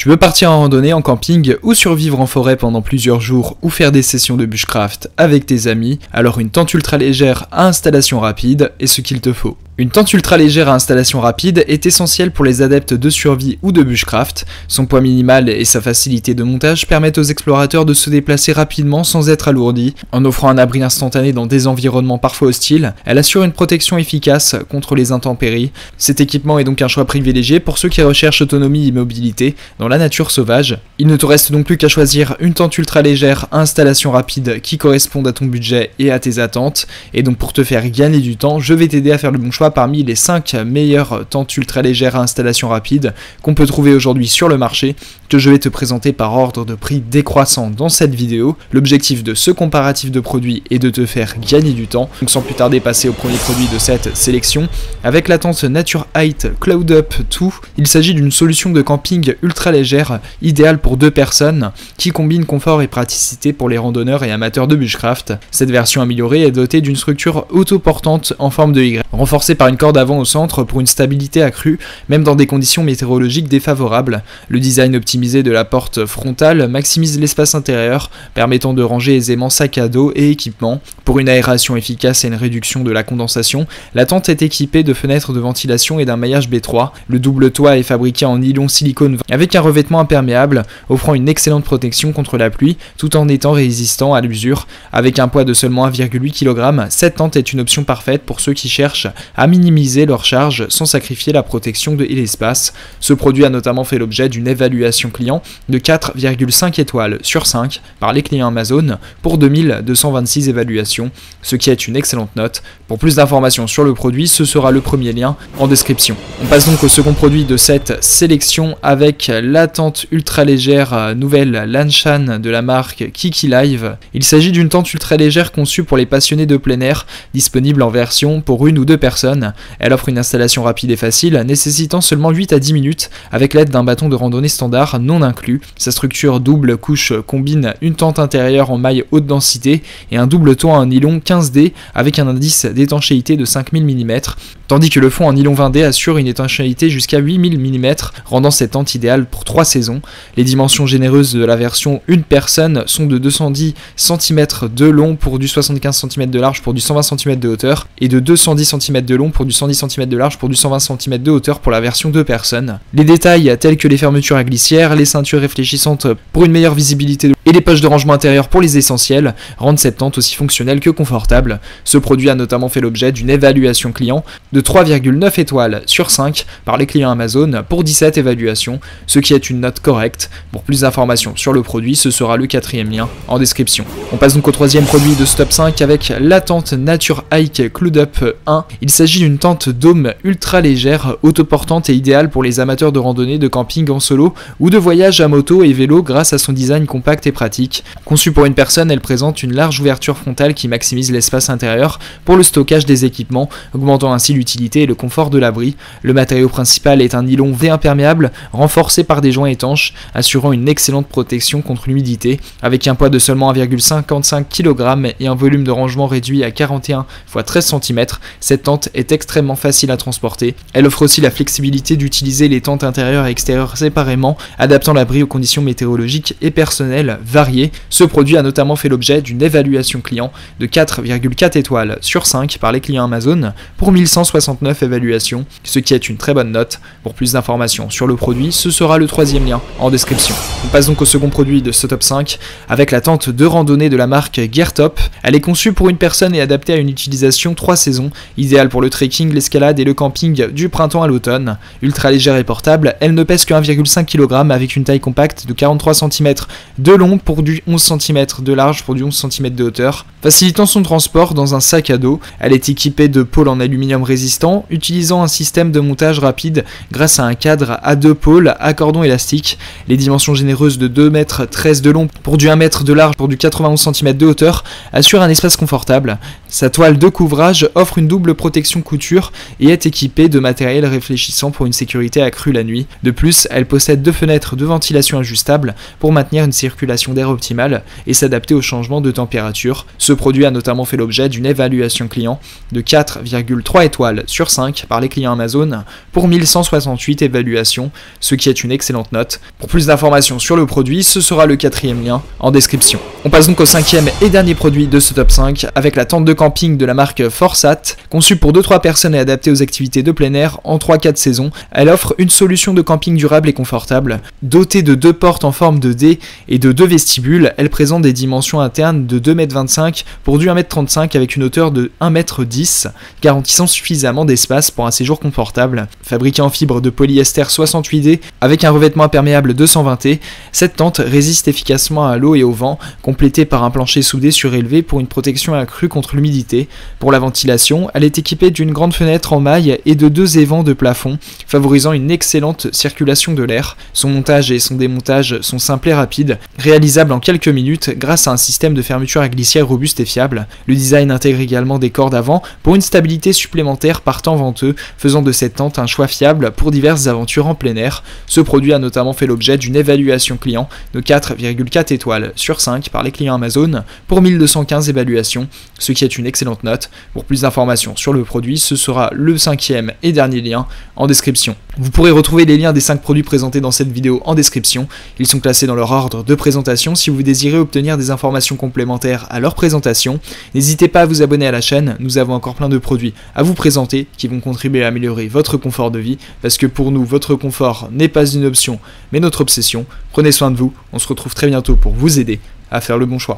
Tu veux partir en randonnée, en camping ou survivre en forêt pendant plusieurs jours ou faire des sessions de bushcraft avec tes amis, alors une tente ultra légère à installation rapide est ce qu'il te faut. Une tente ultra légère à installation rapide est essentielle pour les adeptes de survie ou de bushcraft. Son poids minimal et sa facilité de montage permettent aux explorateurs de se déplacer rapidement sans être alourdis. En offrant un abri instantané dans des environnements parfois hostiles, elle assure une protection efficace contre les intempéries. Cet équipement est donc un choix privilégié pour ceux qui recherchent autonomie et mobilité dans la nature sauvage. Il ne te reste donc plus qu'à choisir une tente ultra légère à installation rapide qui corresponde à ton budget et à tes attentes. Et donc pour te faire gagner du temps, je vais t'aider à faire le bon choix parmi les 5 meilleures tentes ultra légères à installation rapide qu'on peut trouver aujourd'hui sur le marché, que je vais te présenter par ordre de prix décroissant dans cette vidéo. L'objectif de ce comparatif de produits est de te faire gagner du temps. Donc sans plus tarder, passer au premier produit de cette sélection avec la tente Nature Height Cloud Up 2. Il s'agit d'une solution de camping ultra légère, idéale pour 2 personnes, qui combine confort et praticité pour les randonneurs et amateurs de bushcraft. Cette version améliorée est dotée d'une structure autoportante en forme de Y, renforcée par une corde avant au centre pour une stabilité accrue, même dans des conditions météorologiques défavorables. Le design optimisé de la porte frontale maximise l'espace intérieur, permettant de ranger aisément sac à dos et équipements. Pour une aération efficace et une réduction de la condensation, la tente est équipée de fenêtres de ventilation et d'un maillage B3. Le double toit est fabriqué en nylon silicone avec un revêtement imperméable, offrant une excellente protection contre la pluie, tout en étant résistant à l'usure. Avec un poids de seulement 1,8 kg, cette tente est une option parfaite pour ceux qui cherchent à minimiser leur charge sans sacrifier la protection et l'espace. Ce produit a notamment fait l'objet d'une évaluation client de 4,5 étoiles sur 5 par les clients Amazon pour 2226 évaluations, ce qui est une excellente note. Pour plus d'informations sur le produit, ce sera le premier lien en description. On passe donc au second produit de cette sélection avec la tente ultra légère nouvelle Lanshan de la marque Kiki Live. Il s'agit d'une tente ultra légère conçue pour les passionnés de plein air, disponible en version pour 1 ou 2 personnes. Elle offre une installation rapide et facile, nécessitant seulement 8 à 10 minutes avec l'aide d'un bâton de randonnée standard non inclus. Sa structure double couche combine une tente intérieure en maille haute densité et un double toit en nylon 15D avec un indice d'étanchéité de 5000 mm, tandis que le fond en nylon 20D assure une étanchéité jusqu'à 8000 mm, rendant cette tente idéale pour 3 saisons. Les dimensions généreuses de la version une personne sont de 210 cm de long pour du 75 cm de large pour du 120 cm de hauteur et de 210 cm de long pour du 110 cm de large pour du 120 cm de hauteur pour la version 2 personnes. Les détails tels que les fermetures à glissière, les ceintures réfléchissantes pour une meilleure visibilité et les poches de rangement intérieur pour les essentiels rendent cette tente aussi fonctionnelle que confortable. Ce produit a notamment fait l'objet d'une évaluation client de 3,9 étoiles sur 5 par les clients Amazon pour 17 évaluations, ce qui est une note correcte. Pour plus d'informations sur le produit, ce sera le 4e lien en description. On passe donc au 3e produit de ce top 5 avec la tente Nature Hike Cloud Up 1. Il s'agit d'une tente dôme ultra légère, autoportante et idéale pour les amateurs de randonnée, de camping en solo ou de voyage à moto et vélo grâce à son design compact et pratique. Conçue pour une personne, elle présente une large ouverture frontale qui maximise l'espace intérieur pour le stockage des équipements, augmentant ainsi l'utilité et le confort de l'abri. Le matériau principal est un nylon V imperméable renforcé par des joints étanches, assurant une excellente protection contre l'humidité. Avec un poids de seulement 1,55 kg et un volume de rangement réduit à 41 x 13 cm, cette tente est extrêmement facile à transporter. Elle offre aussi la flexibilité d'utiliser les tentes intérieures et extérieures séparément, adaptant l'abri aux conditions météorologiques et personnelles variées. Ce produit a notamment fait l'objet d'une évaluation client de 4,4 étoiles sur 5 par les clients Amazon pour 1169 évaluations, ce qui est une très bonne note. Pour plus d'informations sur le produit, ce sera le 3e lien en description. On passe donc au second produit de ce top 5 avec la tente de randonnée de la marque Geartop. Elle est conçue pour une personne et adaptée à une utilisation 3 saisons, idéale pour le trekking, l'escalade et le camping du printemps à l'automne. Ultra légère et portable, elle ne pèse que 1,5 kg avec une taille compacte de 43 cm de long pour du 11 cm de large pour du 11 cm de hauteur, facilitant son transport dans un sac à dos. Elle est équipée de pôles en aluminium résistant, utilisant un système de montage rapide grâce à un cadre à 2 pôles à cordon élastique. Les dimensions généreuses de 2,13 m de long pour du 1 m de large pour du 91 cm de hauteur assurent un espace confortable. Sa toile de couvrage offre une double protection couture et est équipée de matériel réfléchissant pour une sécurité accrue la nuit. De plus, elle possède 2 fenêtres de ventilation ajustables pour maintenir une circulation circulation d'air optimale et s'adapter aux changements de température. Ce produit a notamment fait l'objet d'une évaluation client de 4,3 étoiles sur 5 par les clients Amazon pour 1168 évaluations, ce qui est une excellente note. Pour plus d'informations sur le produit, ce sera le 4e lien en description. On passe donc au 5e et dernier produit de ce top 5 avec la tente de camping de la marque Forsat. Conçue pour 2-3 personnes et adaptée aux activités de plein air en 3-4 saisons, elle offre une solution de camping durable et confortable. Dotée de 2 portes en forme de D et de 2 vestibules, elle présente des dimensions internes de 2,25 m pour du 1,35 m avec une hauteur de 1,10 m, garantissant suffisamment d'espace pour un séjour confortable. Fabriquée en fibre de polyester 68D avec un revêtement imperméable 220T, cette tente résiste efficacement à l'eau et au vent, complétée par un plancher soudé surélevé pour une protection accrue contre l'humidité. Pour la ventilation, elle est équipée d'une grande fenêtre en maille et de 2 évents de plafond, favorisant une excellente circulation de l'air. Son montage et son démontage sont simples et rapides, réalisables en quelques minutes grâce à un système de fermeture à glissière robuste et fiable. Le design intègre également des cordes avant pour une stabilité supplémentaire par temps venteux, faisant de cette tente un choix fiable pour diverses aventures en plein air. Ce produit a notamment fait l'objet d'une évaluation client de 4,4 étoiles sur 5 par les clients Amazon pour 1215 évaluations, ce qui est une excellente note. Pour plus d'informations sur le produit, ce sera le 5e et dernier lien en description. Vous pourrez retrouver les liens des 5 produits présentés dans cette vidéo en description. Ils sont classés dans leur ordre de présentation. Si vous désirez obtenir des informations complémentaires à leur présentation, n'hésitez pas à vous abonner à la chaîne. Nous avons encore plein de produits à vous présenter qui vont contribuer à améliorer votre confort de vie, parce que pour nous, votre confort n'est pas une option, mais notre obsession. Prenez soin de vous, on se retrouve très bientôt pour vous aider à faire le bon choix.